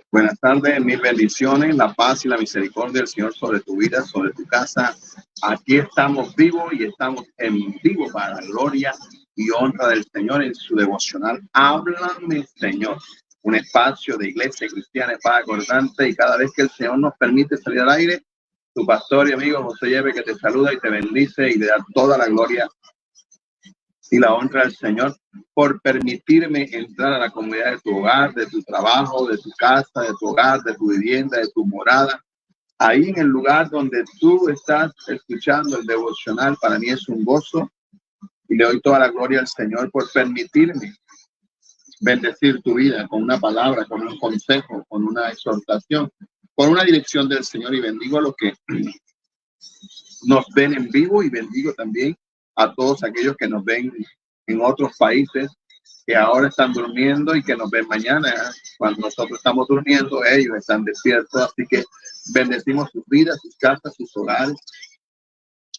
Buenas tardes, mis bendiciones, la paz y la misericordia del Señor sobre tu vida, sobre tu casa. Aquí estamos vivos y estamos en vivo para la gloria y honra del Señor en su devocional. Háblame, Señor. Un espacio de iglesia cristiana para acordarte, y cada vez que el Señor nos permite salir al aire, tu pastor y amigo José Yepes, que te saluda y te bendice y le da toda la gloria y la honra al Señor por permitirme entrar a la comunidad de tu hogar, de tu trabajo, de tu casa, de tu hogar, de tu vivienda, de tu morada. Ahí en el lugar donde tú estás escuchando el devocional, para mí es un gozo y le doy toda la gloria al Señor por permitirme bendecir tu vida con una palabra, con un consejo, con una exhortación, con una dirección del Señor, y bendigo a los que nos ven en vivo y bendigo también a todos aquellos que nos ven en otros países, que ahora están durmiendo y que nos ven mañana. Cuando nosotros estamos durmiendo, ellos están despiertos. Así que bendecimos sus vidas, sus casas, sus hogares,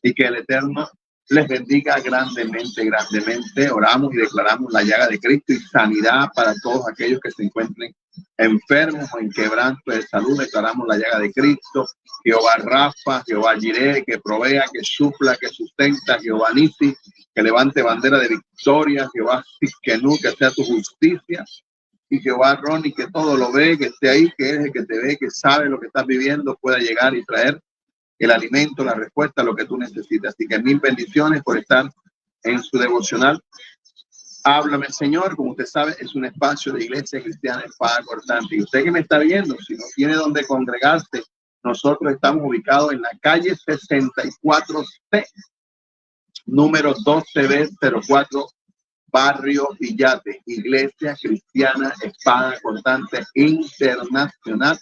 y que el Eterno les bendiga grandemente, grandemente. Oramos y declaramos la llaga de Cristo y sanidad para todos aquellos que se encuentren enfermos o en quebranto de salud. Declaramos la llaga de Cristo. Jehová Rafa, Jehová Jireh, que provea, que supla, que sustenta. Jehová Nisi, que levante bandera de victoria. Jehová Siskenu, que sea tu justicia. Y Jehová Roni, que todo lo ve, que esté ahí, que es el que te ve, que sabe lo que estás viviendo, pueda llegar y traer el alimento, la respuesta a lo que tú necesitas. Así que mil bendiciones por estar en su devocional. Háblame, Señor. Como usted sabe, es un espacio de iglesia cristiana espada cortante. Y usted que me está viendo, si no tiene donde congregarse, nosotros estamos ubicados en la calle 64C, número 12B04, Barrio Villate, Iglesia Cristiana Espada Cortante Internacional.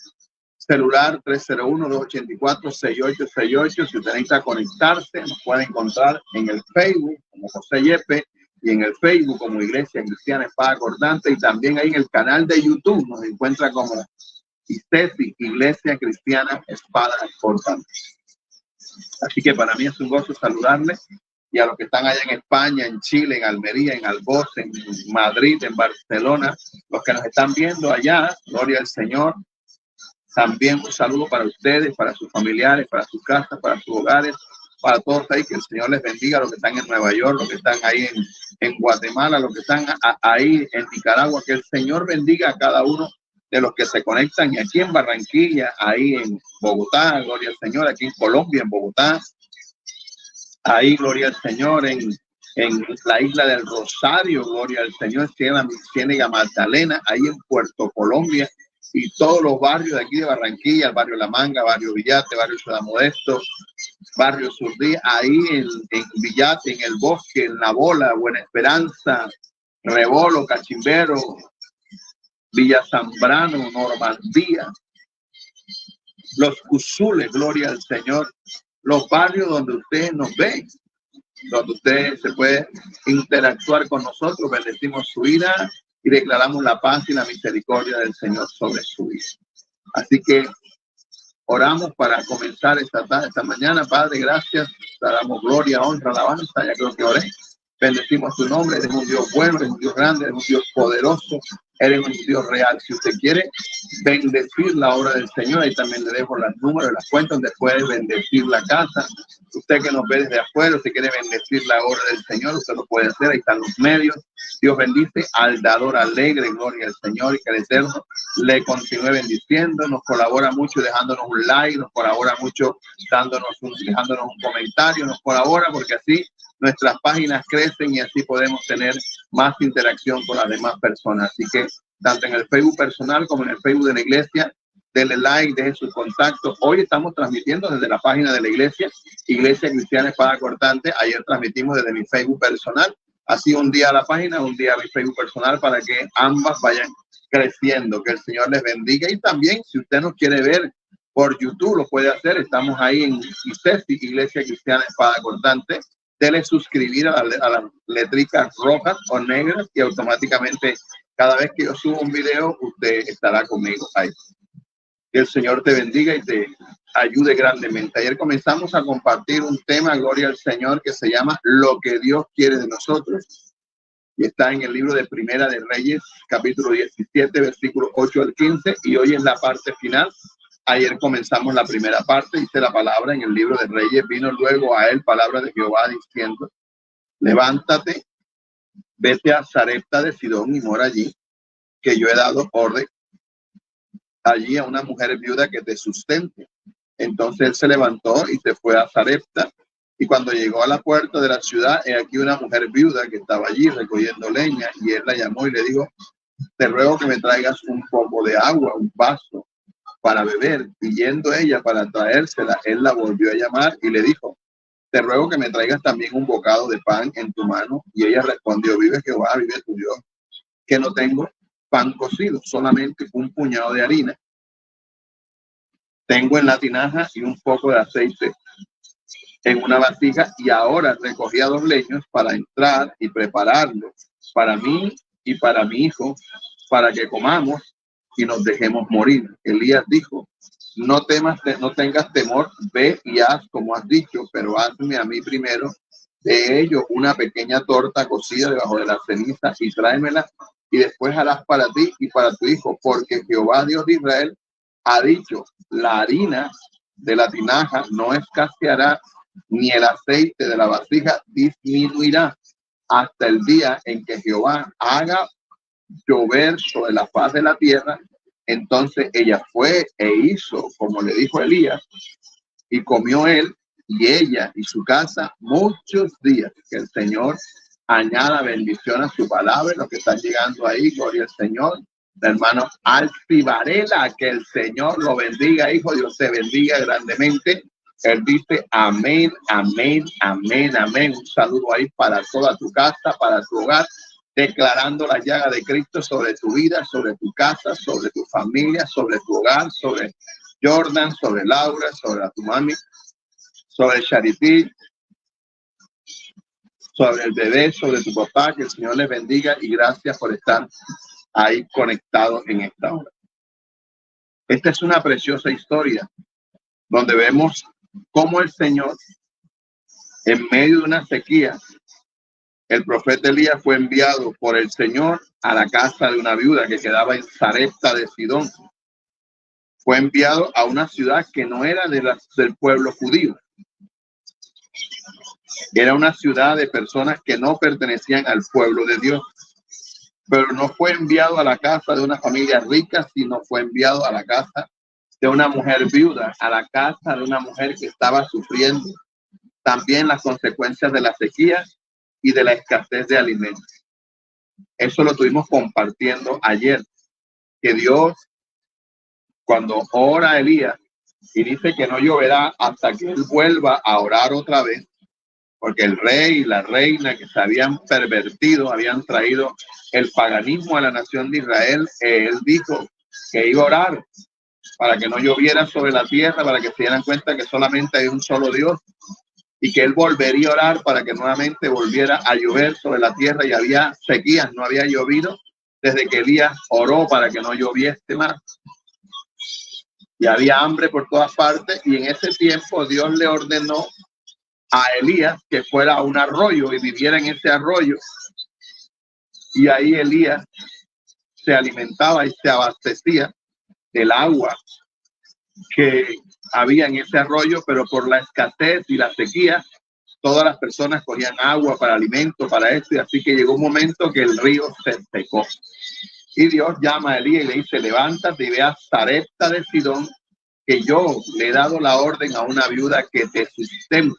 Celular 301-284-6868. Si usted necesita conectarse, nos puede encontrar en el Facebook como José Yepes y en el Facebook como Iglesia Cristiana Espada Cortante, y también ahí en el canal de YouTube nos encuentra como ICESI, Iglesia Cristiana Espada Cortante. Así que para mí es un gozo saludarles, y a los que están allá en España, en Chile, en Almería, en Alboz, en Madrid, en Barcelona, los que nos están viendo allá, gloria al Señor. También un saludo para ustedes, para sus familiares, para sus casas, para sus hogares, para todos ahí. Que el Señor les bendiga, los que están en Nueva York, los que están ahí en Guatemala, los que están ahí en Nicaragua. Que el Señor bendiga a cada uno de los que se conectan, y aquí en Barranquilla, ahí en Bogotá, gloria al Señor, aquí en Colombia, en Bogotá, ahí, gloria al Señor, en la isla del Rosario, gloria al Señor, Ciénega Magdalena, ahí en Puerto Colombia, y todos los barrios de aquí de Barranquilla, el barrio La Manga, barrio Villate, barrio Ciudad Modesto, barrio Surdí, ahí en Villate, en El Bosque, en La Bola, Buena Esperanza, Rebolo, Cachimbero, Villa Zambrano, Normandía, Los Usules, gloria al Señor, los barrios donde ustedes nos ven, donde usted se puede interactuar con nosotros. Bendecimos su vida y declaramos la paz y la misericordia del Señor sobre su vida. Así que oramos para comenzar esta mañana. Padre, gracias. Te damos gloria, honra, alabanza. Ya creo que oré. Bendecimos tu nombre. Eres un Dios bueno, eres un Dios grande, eres un Dios poderoso, eres un Dios real. Si usted quiere bendecir la obra del Señor, ahí también le dejo los números, las cuentas donde puede bendecir la casa. Usted que nos ve desde afuera, si quiere bendecir la obra del Señor, usted lo puede hacer. Ahí están los medios. Dios bendice al dador alegre, gloria al Señor, y que el Eterno le continúe bendiciendo. Nos colabora mucho dejándonos un like, nos colabora mucho dejándonos un comentario, nos colabora porque así nuestras páginas crecen y así podemos tener más interacción con las demás personas. Así que tanto en el Facebook personal como en el Facebook de la iglesia, denle like, dejen sus contactos. Hoy estamos transmitiendo desde la página de la iglesia, Iglesia Cristiana Espada Cortante. Ayer transmitimos desde mi Facebook personal. Así un día a la página, un día a mi Facebook personal, para que ambas vayan creciendo. Que el Señor les bendiga. Y también, si usted nos quiere ver por YouTube, lo puede hacer. Estamos ahí en ICESI, Iglesia Cristiana Espada Cortante. Dele suscribir a las letricas rojas o negras, y automáticamente cada vez que yo subo un video, usted estará conmigo ahí. Que el Señor te bendiga y te ayude grandemente. Ayer comenzamos a compartir un tema, gloria al Señor, que se llama Lo que Dios quiere de nosotros. y está en el libro de Primera de Reyes, capítulo 17, versículos 8 al 15, y hoy es la parte final. Ayer comenzamos la primera parte, dice la palabra en el libro de Reyes, vino luego a él palabra de Jehová diciendo, levántate, vete a Sarepta de Sidón y mora allí, que yo he dado orden allí a una mujer viuda que te sustente. Entonces él se levantó y se fue a Sarepta, y cuando llegó a la puerta de la ciudad, he aquí una mujer viuda que estaba allí recogiendo leña, y él la llamó y le dijo, te ruego que me traigas un poco de agua, un vaso para beber. Y yendo ella para traérsela, él la volvió a llamar y le dijo, te ruego que me traigas también un bocado de pan en tu mano. Y ella respondió, vive Jehová, vive tu Dios, que no tengo pan cocido, solamente un puñado de harina tengo en la tinaja y un poco de aceite en una vasija, y ahora recogía 2 leños para entrar y prepararlo para mí y para mi hijo, para que comamos y nos dejemos morir. Elías dijo, no temas, no tengas temor, ve y haz como has dicho, pero hazme a mí primero de ello una pequeña torta cocida debajo de la ceniza y tráemela, y después harás para ti y para tu hijo, porque Jehová Dios de Israel ha dicho, la harina de la tinaja no escaseará, ni el aceite de la vasija disminuirá, hasta el día en que Jehová haga llover sobre la faz de la tierra. Entonces ella fue e hizo como le dijo Elías, y comió él y ella y su casa muchos días. Que el Señor añada bendición a su palabra. Los que están llegando ahí, gloria al Señor. Hermano Alci Varela, que el Señor lo bendiga, hijo. Dios te bendiga grandemente. Él dice amén, amén, amén, amén. Un saludo ahí para toda tu casa, para tu hogar, declarando la llaga de Cristo sobre tu vida, sobre tu casa, sobre tu familia, sobre tu hogar, sobre Jordan, sobre Laura, sobre tu mami, sobre Charity, sobre el bebé, sobre tu papá. Que el Señor les bendiga y gracias por estar ahí conectados en esta hora. Esta es una preciosa historia donde vemos cómo el Señor, en medio de una sequía, el profeta Elías fue enviado por el Señor a la casa de una viuda que quedaba en Sarepta de Sidón. Fue enviado a una ciudad que no era del pueblo judío. Era una ciudad de personas que no pertenecían al pueblo de Dios. Pero no fue enviado a la casa de una familia rica, sino fue enviado a la casa de una mujer viuda, a la casa de una mujer que estaba sufriendo también las consecuencias de la sequía y de la escasez de alimentos. Eso lo tuvimos compartiendo ayer, que Dios, cuando ora a Elías y dice que no lloverá hasta que él vuelva a orar otra vez, porque el rey y la reina que se habían pervertido, habían traído el paganismo a la nación de Israel, él dijo que iba a orar para que no lloviera sobre la tierra, para que se dieran cuenta que solamente hay un solo Dios, y que él volvería a orar para que nuevamente volviera a llover sobre la tierra. Y había sequías, no había llovido desde que Elías oró para que no lloviese más. Y había hambre por todas partes, y en ese tiempo Dios le ordenó a Elías que fuera a un arroyo y viviera en ese arroyo. Y ahí Elías se alimentaba y se abastecía del agua que había en ese arroyo, pero por la escasez y la sequía, todas las personas cogían agua para alimento, para esto, y así que llegó un momento que el río se secó. Y Dios llama a Elías y le dice, levántate y ve a Sarepta de Sidón, que yo le he dado la orden a una viuda que te sustente.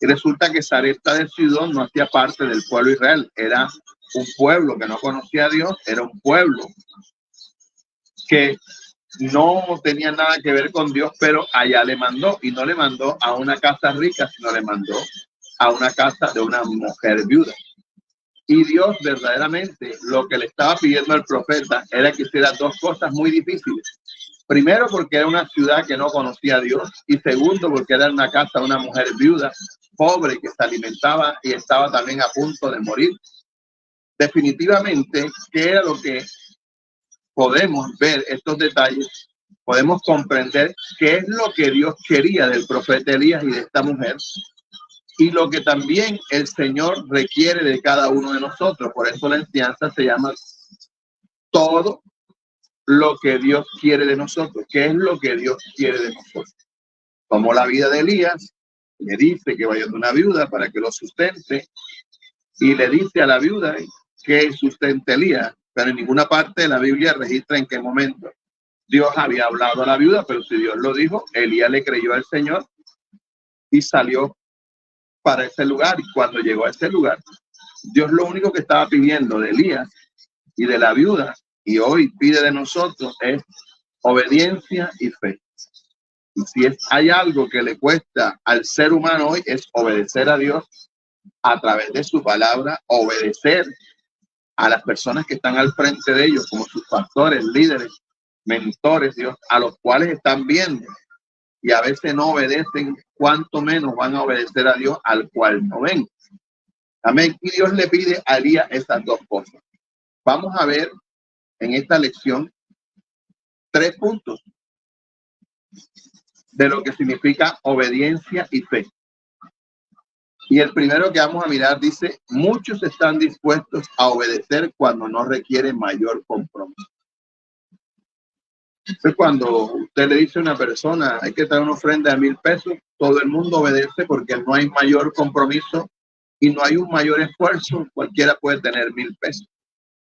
Y resulta que Sarepta de Sidón no hacía parte del pueblo de Israel, era un pueblo que no conocía a Dios, era un pueblo que no tenía nada que ver con Dios, pero allá le mandó, y no le mandó a una casa rica, sino le mandó a una casa de una mujer viuda. Y Dios verdaderamente lo que le estaba pidiendo al profeta era que hiciera 2 cosas muy difíciles. Primero, porque era una ciudad que no conocía a Dios, y segundo, porque era una casa de una mujer viuda, pobre, que se alimentaba y estaba también a punto de morir. Definitivamente, ¿qué era lo que podemos ver estos detalles? Podemos comprender qué es lo que Dios quería del profeta Elías y de esta mujer, y lo que también el Señor requiere de cada uno de nosotros. Por eso la enseñanza se llama todo lo que Dios quiere de nosotros. ¿Qué es lo que Dios quiere de nosotros? Como la vida de Elías, le dice que vaya a una viuda para que lo sustente, y le dice a la viuda que sustente a Elías, pero en ninguna parte de la Biblia registra en qué momento Dios había hablado a la viuda, pero si Dios lo dijo, Elías le creyó al Señor y salió para ese lugar. Y cuando llegó a ese lugar, Dios lo único que estaba pidiendo de Elías y de la viuda, y hoy pide de nosotros, es obediencia y fe. Y si hay algo que le cuesta al ser humano hoy, es obedecer a Dios a través de su palabra, obedecer a las personas que están al frente de ellos, como sus pastores, líderes, mentores, Dios, a los cuales están viendo y a veces no obedecen, cuánto menos van a obedecer a Dios al cual no ven. Amén. Y Dios le pide a Elías esas dos cosas. Vamos a ver en esta lección 3 puntos de lo que significa obediencia y fe. Y el primero que vamos a mirar dice: muchos están dispuestos a obedecer cuando no requiere mayor compromiso. Entonces, cuando usted le dice a una persona hay que traer una ofrenda de 1,000 pesos, todo el mundo obedece porque no hay mayor compromiso y no hay un mayor esfuerzo. Cualquiera puede tener 1,000 pesos.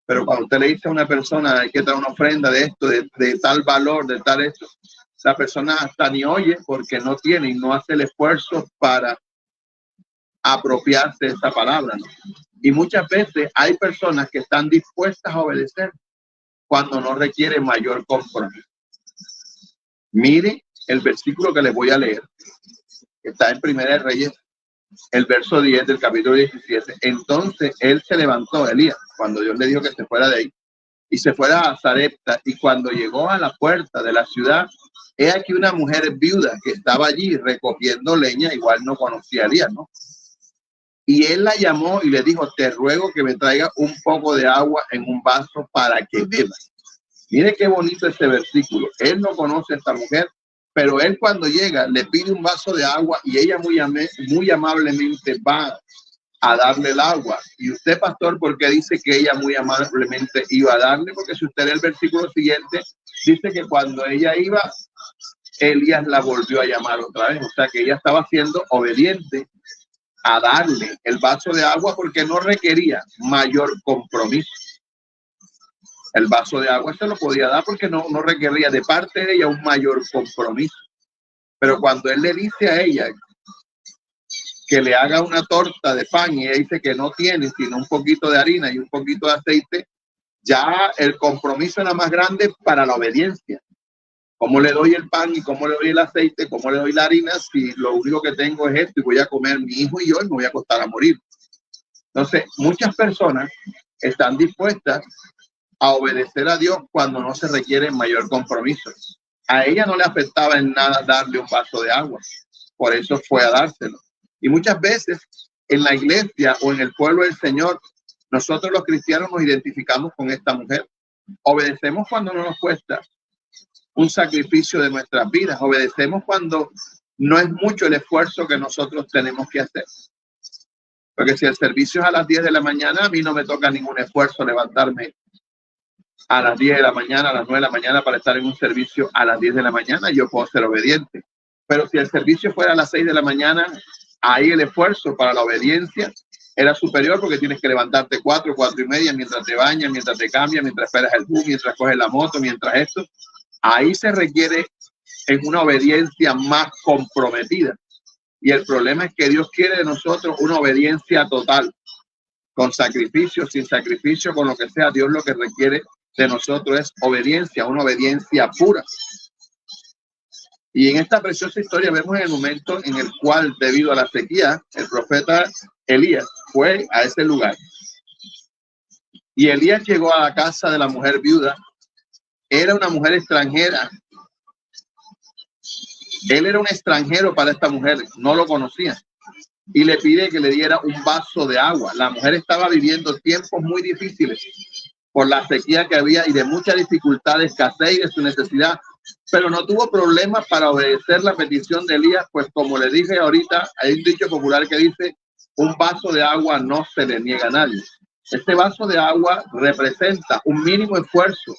Pero cuando usted le dice a una persona hay que traer una ofrenda de esto, de tal valor, de tal esto, la persona hasta ni oye porque no tiene y no hace el esfuerzo para apropiarse de esa palabra, ¿no? Y muchas veces hay personas que están dispuestas a obedecer cuando no requiere mayor compromiso. Mire el versículo que les voy a leer, que está en Primera de Reyes, el verso 10 del capítulo 17. Entonces él se levantó, Elías, cuando Dios le dijo que se fuera de ahí, y se fuera a Sarepta, y cuando llegó a la puerta de la ciudad, he aquí una mujer viuda que estaba allí recogiendo leña, igual no conocía a Elías, ¿no? Y él la llamó y le dijo: te ruego que me traiga un poco de agua en un vaso para que beba. Mire qué bonito este versículo. Él no conoce a esta mujer, pero él cuando llega le pide un vaso de agua y ella muy amablemente va a darle el agua. Y usted, pastor, ¿por qué dice que ella muy amablemente iba a darle? Porque si usted lee el versículo siguiente, dice que cuando ella iba, Elías la volvió a llamar otra vez. O sea que ella estaba siendo obediente a darle el vaso de agua porque no requería mayor compromiso. El vaso de agua se lo podía dar porque no requería de parte de ella un mayor compromiso. Pero cuando él le dice a ella que le haga una torta de pan y ella dice que no tiene sino un poquito de harina y un poquito de aceite, ya el compromiso era más grande para la obediencia. ¿Cómo le doy el pan y cómo le doy el aceite? ¿Cómo le doy la harina si lo único que tengo es esto y voy a comer mi hijo y yo y me voy a acostar a morir? Entonces, muchas personas están dispuestas a obedecer a Dios cuando no se requiere mayor compromiso. A ella no le afectaba en nada darle un vaso de agua, por eso fue a dárselo. Y muchas veces en la iglesia o en el pueblo del Señor, nosotros los cristianos nos identificamos con esta mujer. Obedecemos cuando no nos cuesta un sacrificio de nuestras vidas. Obedecemos cuando no es mucho el esfuerzo que nosotros tenemos que hacer. Porque si el servicio es a las 10 de la mañana, a mí no me toca ningún esfuerzo levantarme a las 10 de la mañana, a las 9 de la mañana para estar en un servicio a las 10 de la mañana. Yo puedo ser obediente. Pero si el servicio fuera a las 6 de la mañana, ahí el esfuerzo para la obediencia era superior porque tienes que levantarte 4 y media mientras te bañas, mientras te cambias, mientras esperas el bus, mientras coges la moto, mientras esto. Ahí se requiere en una obediencia más comprometida. Y el problema es que Dios quiere de nosotros una obediencia total, con sacrificio, sin sacrificio, con lo que sea. Dios lo que requiere de nosotros es obediencia, una obediencia pura. Y en esta preciosa historia vemos el momento en el cual, debido a la sequía, el profeta Elías fue a ese lugar. Y Elías llegó a la casa de la mujer viuda. Era una mujer extranjera. Él era un extranjero para esta mujer, no lo conocía. Y le pide que le diera un vaso de agua. La mujer estaba viviendo tiempos muy difíciles por la sequía que había y de mucha dificultad, escasez y de su necesidad. pero no tuvo problemas para obedecer la petición de Elías, pues como le dije ahorita, hay un dicho popular que dice, un vaso de agua no se le niega a nadie. Este vaso de agua representa un mínimo esfuerzo,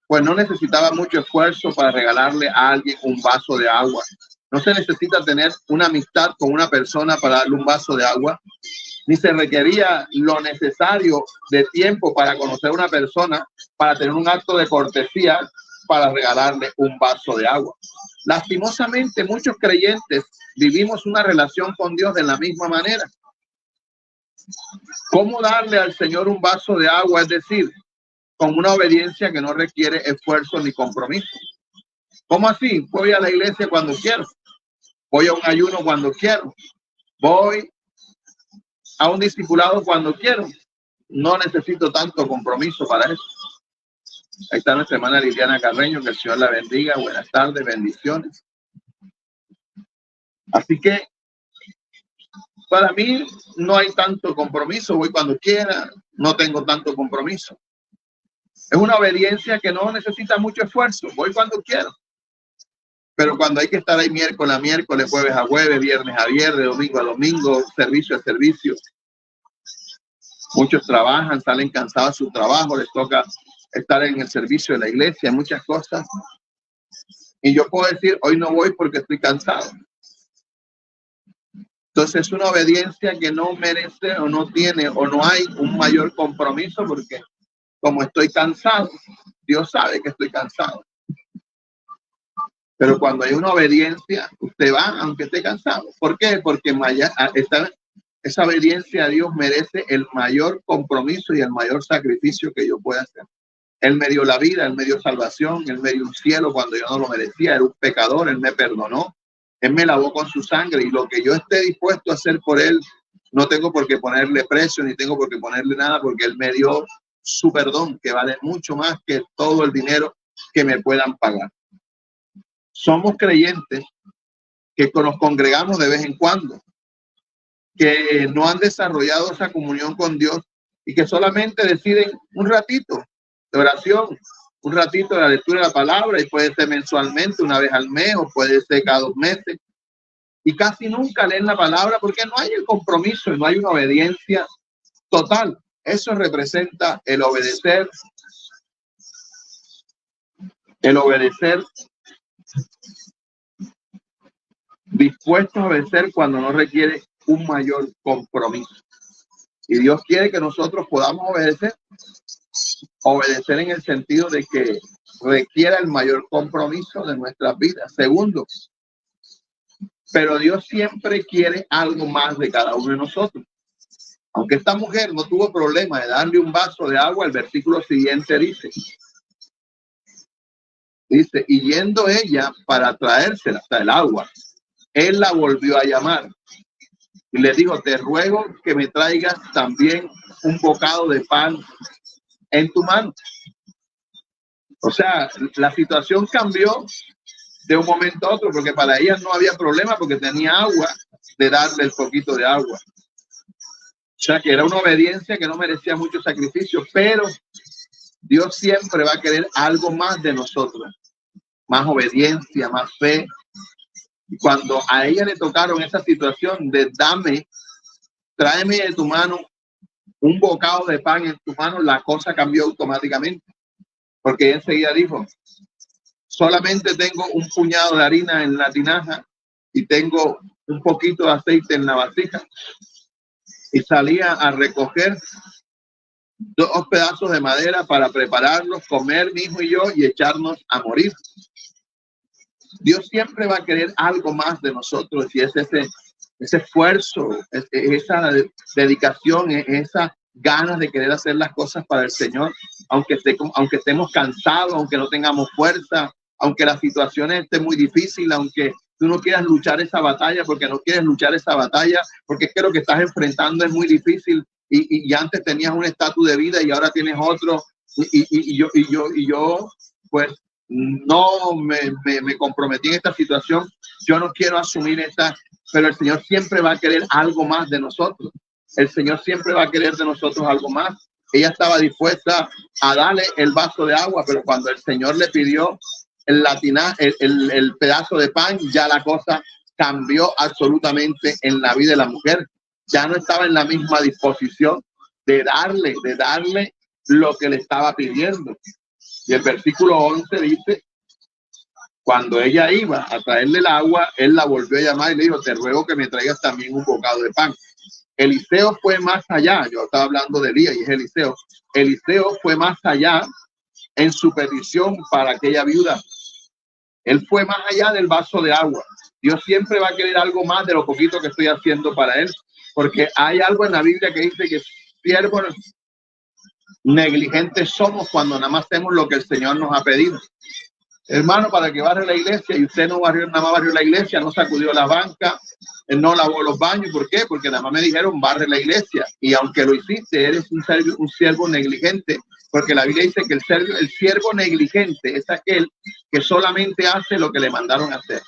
pues no necesitaba mucho esfuerzo para regalarle a alguien un vaso de agua. No se necesita tener una amistad con una persona para darle un vaso de agua, ni se requería lo necesario de tiempo para conocer a una persona, para tener un acto de cortesía, para regalarle un vaso de agua. Lastimosamente, muchos creyentes vivimos una relación con Dios de la misma manera. ¿Cómo darle al Señor un vaso de agua? Es decir, con una obediencia que no requiere esfuerzo ni compromiso. ¿Cómo así? Voy a la iglesia cuando quiero. Voy a un ayuno cuando quiero. Voy a un discipulado cuando quiero. No necesito tanto compromiso para eso. Ahí está nuestra hermana Liliana Carreño, que el Señor la bendiga. Buenas tardes, bendiciones. Así que para mí no hay tanto compromiso. Voy cuando quiera, no tengo tanto compromiso. Es una obediencia que no necesita mucho esfuerzo. Voy cuando quiero. Pero cuando hay que estar ahí miércoles a miércoles, jueves a jueves, viernes a viernes, domingo a domingo, servicio a servicio. Muchos trabajan, salen cansados de su trabajo, les toca estar en el servicio de la iglesia, muchas cosas. Y yo puedo decir, hoy no voy porque estoy cansado. Entonces es una obediencia que no merece o no tiene o no hay un mayor compromiso porque como estoy cansado, Dios sabe que estoy cansado. Pero cuando hay una obediencia, usted va aunque esté cansado. ¿Por qué? Porque esa obediencia a Dios merece el mayor compromiso y el mayor sacrificio que yo pueda hacer. Él me dio la vida, Él me dio salvación, Él me dio un cielo cuando yo no lo merecía. Era un pecador, Él me perdonó, Él me lavó con su sangre y lo que yo esté dispuesto a hacer por Él, no tengo por qué ponerle precio ni tengo por qué ponerle nada porque Él me dio su perdón, que vale mucho más que todo el dinero que me puedan pagar. Somos creyentes que nos congregamos de vez en cuando, que no han desarrollado esa comunión con Dios y que solamente deciden un ratito de oración, un ratito de la lectura de la palabra y puede ser mensualmente, una vez al mes o puede ser cada 2 meses y casi nunca leen la palabra porque no hay el compromiso y no hay una obediencia total. Eso representa el obedecer dispuestos a obedecer cuando no requiere un mayor compromiso. Y Dios quiere que nosotros podamos obedecer en el sentido de que requiera el mayor compromiso de nuestras vidas. Segundo, pero Dios siempre quiere algo más de cada uno de nosotros. Aunque esta mujer no tuvo problema de darle un vaso de agua, el versículo siguiente dice, y yendo ella para traérsela hasta el agua, él la volvió a llamar y le dijo, te ruego que me traigas también un bocado de pan en tu mano. O sea, la situación cambió de un momento a otro porque para ella no había problema porque tenía agua de darle el poquito de agua. O sea, que era una obediencia que no merecía mucho sacrificio, pero Dios siempre va a querer algo más de nosotros, más obediencia, más fe. Y cuando a ella le tocaron esa situación de tráeme de tu mano un bocado de pan en tu mano, la cosa cambió automáticamente. Porque enseguida dijo, solamente tengo un puñado de harina en la tinaja y tengo un poquito de aceite en la vasija. Y salía a recoger 2 pedazos de madera para prepararlos, comer mi hijo y yo y echarnos a morir. Dios siempre va a querer algo más de nosotros y es ese esfuerzo, esa dedicación, esa ganas de querer hacer las cosas para el Señor, aunque estemos cansados, aunque no tengamos fuerza, aunque la situación esté muy difícil, aunque tú no quieras luchar esa batalla porque no quieres luchar esa batalla, porque es que lo que estás enfrentando es muy difícil y antes tenías un estatus de vida y ahora tienes otro y yo pues no me comprometí en esta situación, yo no quiero asumir esta, pero el Señor siempre va a querer algo más de nosotros. El Señor siempre va a querer de nosotros algo más. Ella estaba dispuesta a darle el vaso de agua, pero cuando el Señor le pidió el pedazo de pan, ya la cosa cambió absolutamente en la vida de la mujer. Ya no estaba en la misma disposición de darle lo que le estaba pidiendo. Y el versículo 11 dice, cuando ella iba a traerle el agua, él la volvió a llamar y le dijo, te ruego que me traigas también un bocado de pan. Eliseo fue más allá. Yo estaba hablando de Elías y es Eliseo. Eliseo fue más allá en su petición para aquella viuda. Él fue más allá del vaso de agua. Dios siempre va a querer algo más de lo poquito que estoy haciendo para él, porque hay algo en la Biblia que dice que siervos negligentes somos cuando nada más hacemos lo que el Señor nos ha pedido. Hermano, para que barre la iglesia y usted no barrió, nada más barrió la iglesia, no sacudió la banca, no lavó los baños. ¿Por qué? Porque nada más me dijeron barre la iglesia, y aunque lo hiciste, eres un siervo negligente, porque la Biblia dice que el siervo negligente es aquel que solamente hace lo que le mandaron a hacer.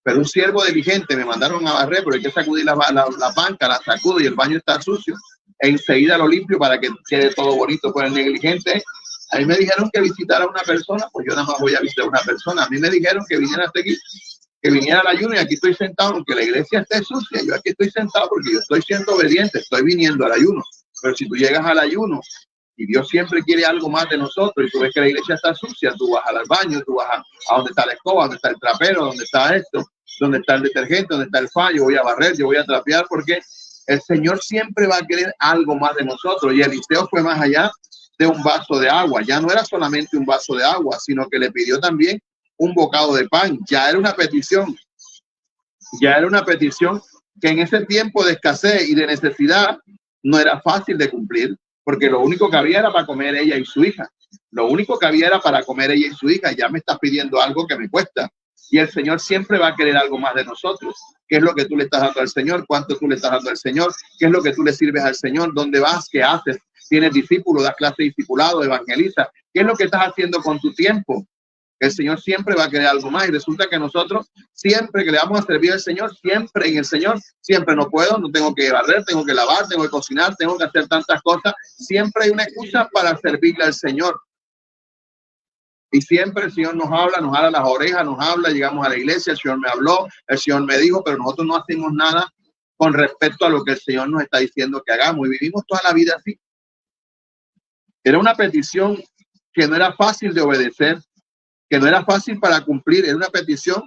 Pero un siervo diligente, me mandaron a barrer, pero hay que sacudir la banca, la sacudo y el baño está sucio, e enseguida lo limpio para que quede todo bonito. Por el negligente, a mí me dijeron que visitara a una persona, pues yo nada más voy a visitar a una persona. A mí me dijeron que viniera hasta aquí, que viniera al ayuno, y aquí estoy sentado, aunque la iglesia esté sucia, yo aquí estoy sentado porque yo estoy siendo obediente, estoy viniendo al ayuno. Pero si tú llegas al ayuno y Dios siempre quiere algo más de nosotros, y tú ves que la iglesia está sucia, tú vas al baño, tú vas a donde está la escoba, donde está el trapero, donde está esto, donde está el detergente, donde está el fallo, yo voy a barrer, yo voy a trapear, porque el Señor siempre va a querer algo más de nosotros. Y Eliseo fue más allá de un vaso de agua. Ya no era solamente un vaso de agua, sino que le pidió también un bocado de pan. Ya era una petición que en ese tiempo de escasez y de necesidad no era fácil de cumplir, porque lo único que había era para comer ella y su hija. Lo único que había era para comer ella y su hija. Ya me estás pidiendo algo que me cuesta. Y el Señor siempre va a querer algo más de nosotros. ¿Qué es lo que tú le estás dando al Señor? ¿Cuánto tú le estás dando al Señor? ¿Qué es lo que tú le sirves al Señor? ¿Dónde vas? ¿Qué haces? ¿Tienes discípulos? ¿Das clase de discipulado? ¿Evangeliza? ¿Qué es lo que estás haciendo con tu tiempo? El Señor siempre va a querer algo más, y resulta que nosotros siempre que le vamos a servir al Señor, siempre en el Señor, siempre no puedo, no tengo que barrer, tengo que lavar, tengo que cocinar, tengo que hacer tantas cosas. Siempre hay una excusa para servirle al Señor. Y siempre el Señor nos habla las orejas, nos habla, llegamos a la iglesia, el Señor me habló, el Señor me dijo, pero nosotros no hacemos nada con respecto a lo que el Señor nos está diciendo que hagamos, y vivimos toda la vida así. Era una petición que no era fácil de obedecer, que no era fácil para cumplir, era una petición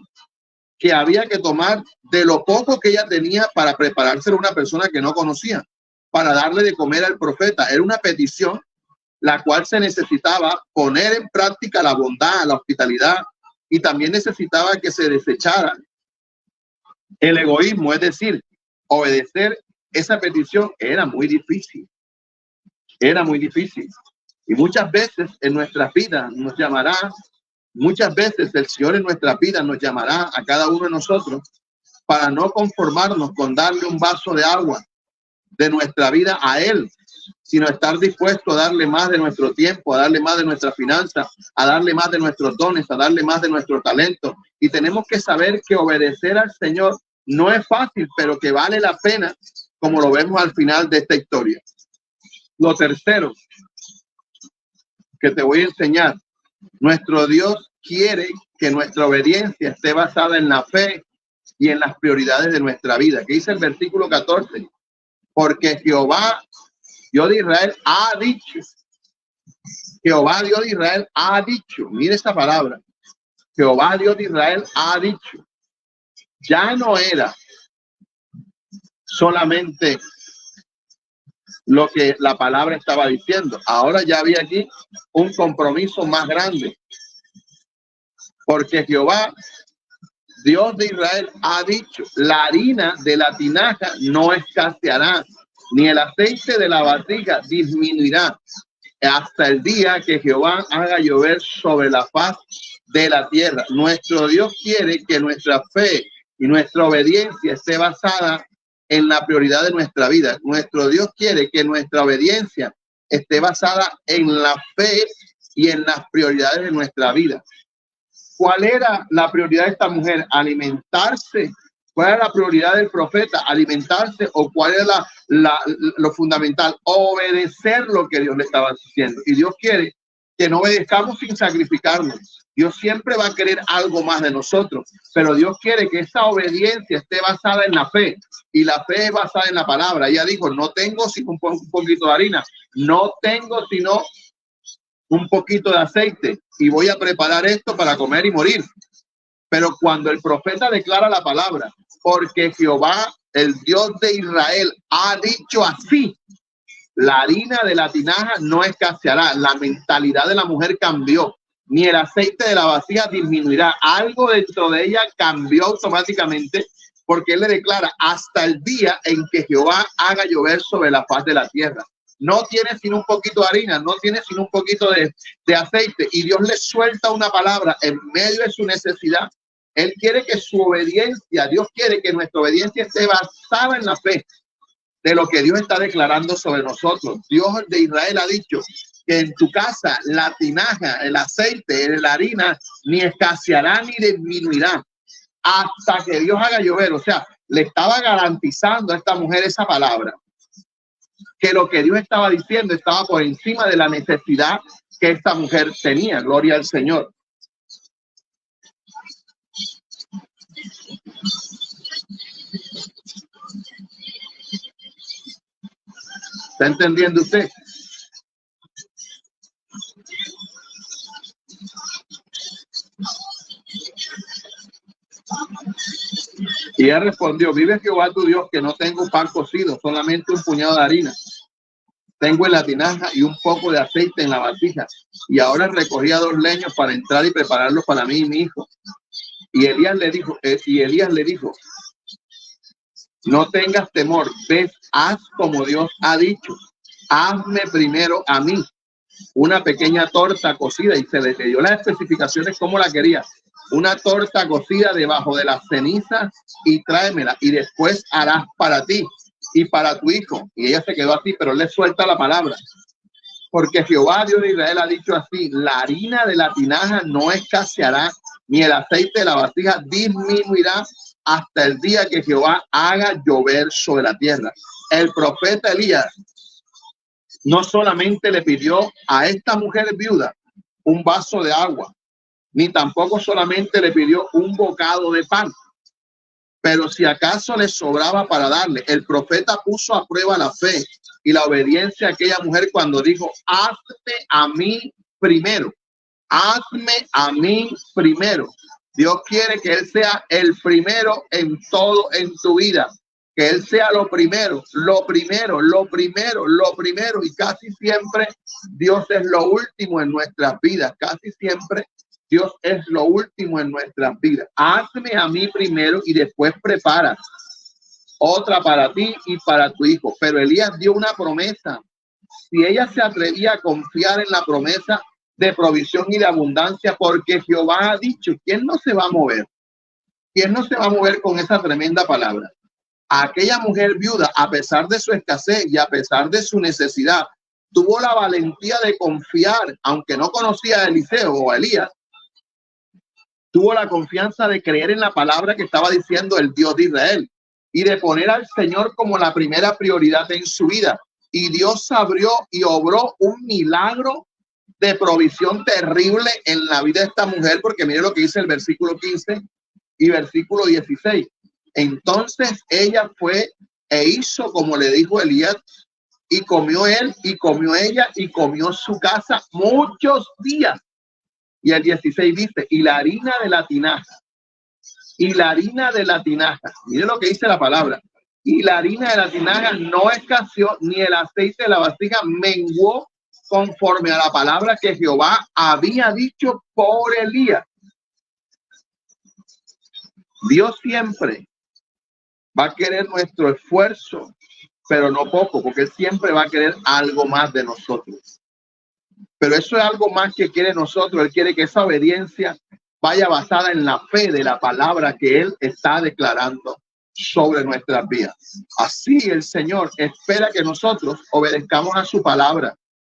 que había que tomar de lo poco que ella tenía para preparárselo a una persona que no conocía, para darle de comer al profeta. Era una petición la cual se necesitaba poner en práctica la bondad, la hospitalidad, y también necesitaba que se desechara el egoísmo, es decir, obedecer esa petición era muy difícil. Era muy difícil. Y muchas veces en nuestras vidas nos llamará, muchas veces el Señor en nuestra vida nos llamará a cada uno de nosotros para no conformarnos con darle un vaso de agua de nuestra vida a Él, sino estar dispuesto a darle más de nuestro tiempo, a darle más de nuestras finanzas, a darle más de nuestros dones, a darle más de nuestro talento. Y tenemos que saber que obedecer al Señor no es fácil, pero que vale la pena, como lo vemos al final de esta historia. Lo tercero que te voy a enseñar, nuestro Dios quiere que nuestra obediencia esté basada en la fe y en las prioridades de nuestra vida. ¿Qué dice el versículo 14? Porque Jehová, Dios de Israel, ha dicho. Jehová, Dios de Israel, ha dicho. Mire esta palabra. Jehová, Dios de Israel, ha dicho. Ya no era solamente lo que la palabra estaba diciendo. Ahora ya había aquí un compromiso más grande. Porque Jehová, Dios de Israel, ha dicho, la harina de la tinaja no escaseará, ni el aceite de la vasija disminuirá, hasta el día que Jehová haga llover sobre la faz de la tierra. Nuestro Dios quiere que nuestra fe y nuestra obediencia esté basada en la prioridad de nuestra vida. Nuestro Dios quiere que nuestra obediencia esté basada en la fe y en las prioridades de nuestra vida. ¿Cuál era la prioridad de esta mujer? Alimentarse. ¿Cuál era la prioridad del profeta? Alimentarse. ¿O cuál era lo fundamental? Obedecer lo que Dios le estaba diciendo. Y Dios quiere que no obedezcamos sin sacrificarnos. Dios siempre va a querer algo más de nosotros, pero Dios quiere que esa obediencia esté basada en la fe, y la fe es basada en la palabra. Ella dijo, no tengo sino un poquito de harina, no tengo sino un poquito de aceite, y voy a preparar esto para comer y morir. Pero cuando el profeta declara la palabra, porque Jehová, el Dios de Israel, ha dicho así, la harina de la tinaja no escaseará. La mentalidad de la mujer cambió, ni el aceite de la vasija disminuirá. Algo dentro de ella cambió automáticamente, porque él le declara hasta el día en que Jehová haga llover sobre la faz de la tierra. No tiene sino un poquito de harina, no tiene sino un poquito de aceite, y Dios le suelta una palabra en medio de su necesidad. Él quiere que su obediencia, Dios quiere que nuestra obediencia esté basada en la fe de lo que Dios está declarando sobre nosotros. Dios de Israel ha dicho que en tu casa la tinaja, el aceite, la harina, ni escaseará ni disminuirá hasta que Dios haga llover. O sea, le estaba garantizando a esta mujer esa palabra, que lo que Dios estaba diciendo estaba por encima de la necesidad que esta mujer tenía. Gloria al Señor. ¿Está entendiendo usted? Y ella respondió, vive Jehová tu Dios, que no tengo pan cocido, solamente un puñado de harina tengo en la tinaja y un poco de aceite en la vasija. Y ahora recogía 2 leños para entrar y prepararlos para mí y mi hijo. Y Elías le dijo, no tengas temor, ves, haz como Dios ha dicho. Hazme primero a mí una pequeña torta cocida, y se le dio las especificaciones como la quería. Una torta cocida debajo de las cenizas, y tráemela, y después harás para ti y para tu hijo. Y ella se quedó así, pero le suelta la palabra, porque Jehová Dios de Israel ha dicho así, la harina de la tinaja no escaseará, ni el aceite de la vasija disminuirá hasta el día que Jehová haga llover sobre la tierra. El profeta Elías no solamente le pidió a esta mujer viuda un vaso de agua, ni tampoco solamente le pidió un bocado de pan, pero si acaso le sobraba para darle. El profeta puso a prueba la fe y la obediencia de aquella mujer cuando dijo, hazme a mí primero, hazme a mí primero. Dios quiere que Él sea el primero en todo en tu vida, que Él sea lo primero, y casi siempre Dios es lo último en nuestras vidas, casi siempre Dios es lo último en nuestras vidas. Hazme a mí primero y después prepara otra para ti y para tu hijo. Pero Elías dio una promesa. Si ella se atrevía a confiar en la promesa de provisión y de abundancia, porque Jehová ha dicho, ¿quién no se va a mover? ¿Quién no se va a mover con esa tremenda palabra? Aquella mujer viuda, a pesar de su escasez y a pesar de su necesidad, tuvo la valentía de confiar, aunque no conocía a Eliseo o a Elías, tuvo la confianza de creer en la palabra que estaba diciendo el Dios de Israel y de poner al Señor como la primera prioridad en su vida. Y Dios abrió y obró un milagro de provisión terrible en la vida de esta mujer, porque mire lo que dice el versículo 15 y versículo 16. Entonces ella fue e hizo como le dijo Elías, y comió él, y comió ella, y comió su casa muchos días. Y el 16 dice, y la harina de la tinaja, mire lo que dice la palabra, y la harina de la tinaja no escaseó, ni el aceite de la vasija menguó, conforme a la palabra que Jehová había dicho por Elías. Dios siempre va a querer nuestro esfuerzo, pero no poco, porque Él siempre va a querer algo más de nosotros. Pero eso es algo más que quiere nosotros. Él quiere que esa obediencia vaya basada en la fe de la palabra que Él está declarando sobre nuestras vidas. Así el Señor espera que nosotros obedezcamos a su palabra,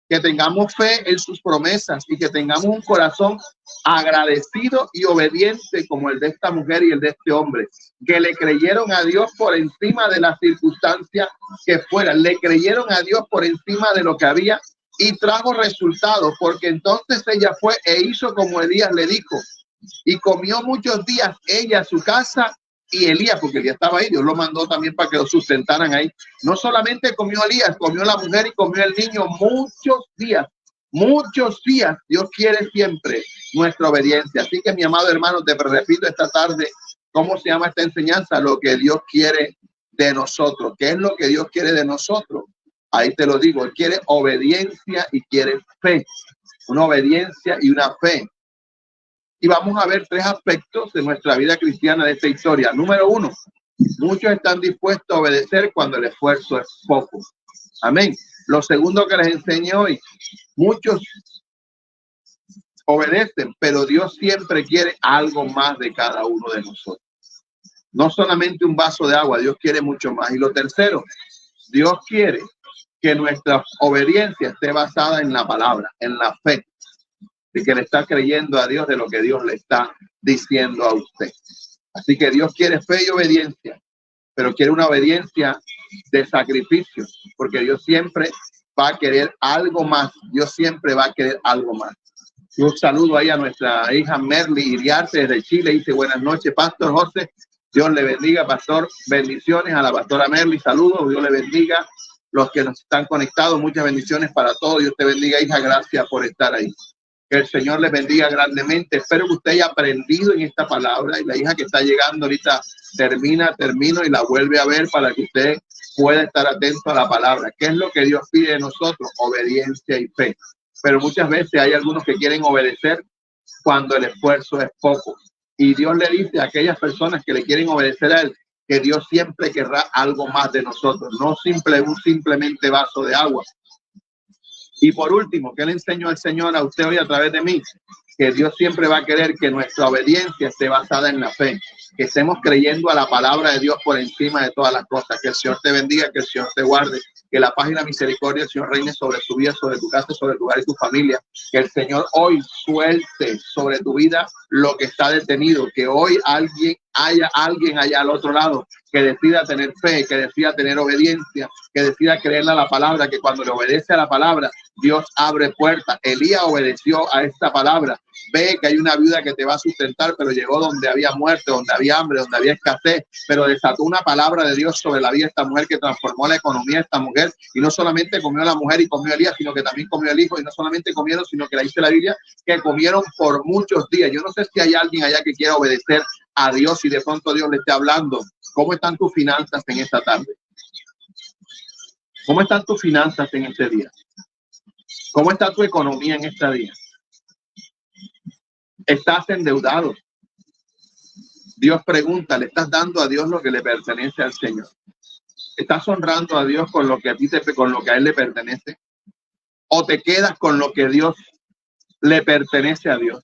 que tengamos fe en sus promesas y que tengamos un corazón agradecido y obediente como el de esta mujer y el de este hombre, que le creyeron a Dios por encima de las circunstancias que fueran, le creyeron a Dios por encima de lo que había y trajo resultados, porque entonces ella fue e hizo como Elías le dijo, y comió muchos días ella, su casa y Elías, porque Elías estaba ahí, Dios lo mandó también para que lo sustentaran ahí. No solamente comió Elías, comió la mujer y comió el niño muchos días. Muchos días. Dios quiere siempre nuestra obediencia. Así que, mi amado hermano, te repito esta tarde, ¿cómo se llama esta enseñanza? Lo que Dios quiere de nosotros. ¿Qué es lo que Dios quiere de nosotros? Ahí te lo digo, Él quiere obediencia y quiere fe. Una obediencia y una fe. Y vamos a ver tres aspectos de nuestra vida cristiana de esta historia. Número uno, muchos están dispuestos a obedecer cuando el esfuerzo es poco. Amén. Lo segundo que les enseño hoy, muchos obedecen, pero Dios siempre quiere algo más de cada uno de nosotros. No solamente un vaso de agua, Dios quiere mucho más. Y lo tercero, Dios quiere que nuestra obediencia esté basada en la palabra, en la fe, de que le está creyendo a Dios de lo que Dios le está diciendo a usted. Así que Dios quiere fe y obediencia, pero quiere una obediencia de sacrificio, porque Dios siempre va a querer algo más. Dios siempre va a querer algo más. Un saludo ahí a nuestra hija Merly Iriarte desde Chile. Dice: buenas noches, Pastor José. Dios le bendiga, Pastor. Bendiciones a la pastora Merly. Saludos. Dios le bendiga. Los que nos están conectados, muchas bendiciones para todos. Dios te bendiga, hija. Gracias por estar ahí. Que el Señor les bendiga grandemente. Espero que usted haya aprendido en esta palabra. Y la hija que está llegando ahorita termino y la vuelve a ver para que usted pueda estar atento a la palabra. ¿Qué es lo que Dios pide de nosotros? Obediencia y fe. Pero muchas veces hay algunos que quieren obedecer cuando el esfuerzo es poco. Y Dios le dice a aquellas personas que le quieren obedecer a Él que Dios siempre querrá algo más de nosotros, no simplemente vaso de agua. Y por último, ¿qué le enseñó el Señor a usted hoy a través de mí? Que Dios siempre va a querer que nuestra obediencia esté basada en la fe, que estemos creyendo a la palabra de Dios por encima de todas las cosas. Que el Señor te bendiga, que el Señor te guarde, que la paz y la misericordia del Señor reine sobre tu vida, sobre tu casa, sobre tu hogar y tu familia. Que el Señor hoy suelte sobre tu vida lo que está detenido, que hoy haya alguien allá al otro lado que decida tener fe, que decida tener obediencia, que decida creerle a la palabra, que cuando le obedece a la palabra, Dios abre puertas. Elías obedeció a esta palabra. Ve que hay una viuda que te va a sustentar, pero llegó donde había muerte, donde había hambre, donde había escasez, pero desató una palabra de Dios sobre la vida de esta mujer que transformó la economía de esta mujer. Y no solamente comió la mujer y comió Elías, sino que también comió el hijo. Y no solamente comieron, sino que la dice la Biblia que comieron por muchos días. Yo no sé si hay alguien allá que quiera obedecer a Dios y de pronto Dios le esté hablando. ¿Cómo están tus finanzas en esta tarde? ¿Cómo están tus finanzas en este día? ¿Cómo está tu economía en este día? ¿Estás endeudado? Dios pregunta, ¿le estás dando a Dios lo que le pertenece al Señor? ¿Estás honrando a Dios con lo que con lo que a Él le pertenece? ¿O te quedas con lo que Dios le pertenece a Dios?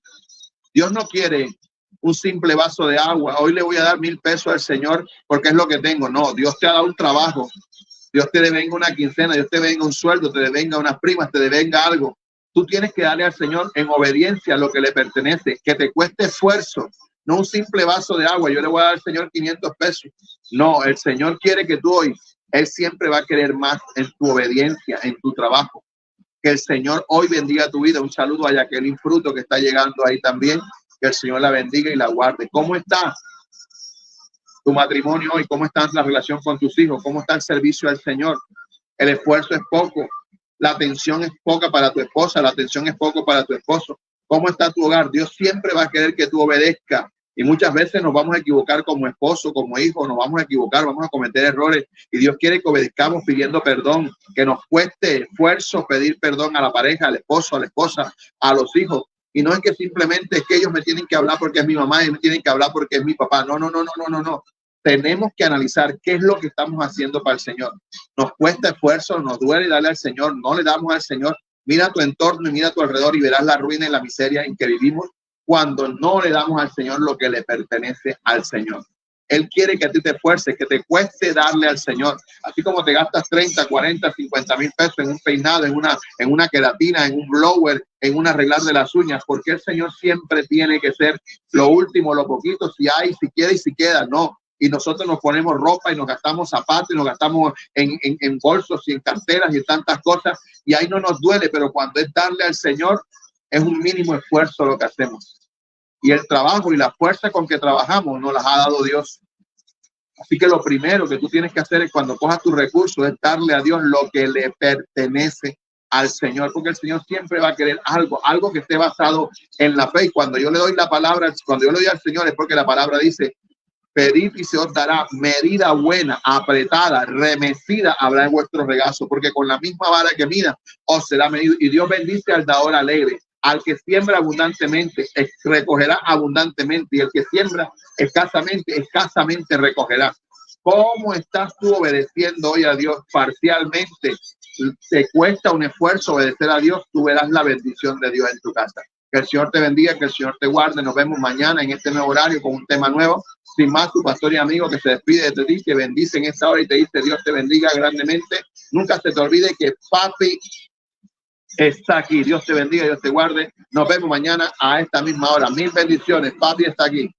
Dios no quiere un simple vaso de agua. Hoy le voy a dar 1,000 pesos al Señor porque es lo que tengo. No, Dios te ha dado un trabajo. Dios te devenga una quincena, Dios te devenga un sueldo, te devenga unas primas, te devenga algo. Tú tienes que darle al Señor en obediencia lo que le pertenece, que te cueste esfuerzo, no un simple vaso de agua. Yo le voy a dar al Señor 500 pesos. No, el Señor quiere que tú hoy, Él siempre va a querer más en tu obediencia, en tu trabajo. Que el Señor hoy bendiga tu vida. Un saludo a Jacqueline Fruto que está llegando ahí también. Que el Señor la bendiga y la guarde. ¿Cómo está tu matrimonio hoy? ¿Cómo está la relación con tus hijos? ¿Cómo está el servicio al Señor? El esfuerzo es poco. La atención es poca para tu esposa. La atención es poco para tu esposo. ¿Cómo está tu hogar? Dios siempre va a querer que tú obedezcas. Y muchas veces nos vamos a equivocar como esposo, como hijo. Nos vamos a equivocar, vamos a cometer errores. Y Dios quiere que obedezcamos pidiendo perdón. Que nos cueste esfuerzo pedir perdón a la pareja, al esposo, a la esposa, a los hijos. Y no es que simplemente es que ellos me tienen que hablar porque es mi mamá y me tienen que hablar porque es mi papá. No. Tenemos que analizar qué es lo que estamos haciendo para el Señor. Nos cuesta esfuerzo, nos duele darle al Señor, no le damos al Señor. Mira tu entorno y mira tu alrededor y verás la ruina y la miseria en que vivimos cuando no le damos al Señor lo que le pertenece al Señor. Él quiere que a ti te esfuerces, que te cueste darle al Señor. Así como te gastas 30, 40, 50 mil pesos en un peinado, en una queratina, en un blower, en un arreglar de las uñas, porque el Señor siempre tiene que ser lo último, lo poquito, si hay, si quiere y si queda. No, y nosotros nos ponemos ropa y nos gastamos zapatos y nos gastamos en bolsos y en carteras y en tantas cosas, y ahí no nos duele, pero cuando es darle al Señor, es un mínimo esfuerzo lo que hacemos. Y el trabajo y la fuerza con que trabajamos nos las ha dado Dios. Así que lo primero que tú tienes que hacer es cuando cojas tus recursos es darle a Dios lo que le pertenece al Señor, porque el Señor siempre va a querer algo que esté basado en la fe. Y cuando yo le doy la palabra, cuando yo le doy al Señor es porque la palabra dice: pedid y se os dará, medida buena, apretada, remecida habrá en vuestro regazo, porque con la misma vara que mida os será medido. Y Dios bendice al dador alegre. Al que siembra abundantemente, recogerá abundantemente, y el que siembra escasamente recogerá. ¿Cómo estás tú obedeciendo hoy a Dios parcialmente? Te cuesta un esfuerzo obedecer a Dios, tú verás la bendición de Dios en tu casa. Que el Señor te bendiga, que el Señor te guarde. Nos vemos mañana en este nuevo horario con un tema nuevo. Sin más, tu pastor y amigo que se despide de ti, que bendice en esta hora y te dice: Dios te bendiga grandemente. Nunca se te olvide que papi está aquí. Dios te bendiga, Dios te guarde. Nos vemos mañana a esta misma hora. Mil bendiciones. Papi está aquí.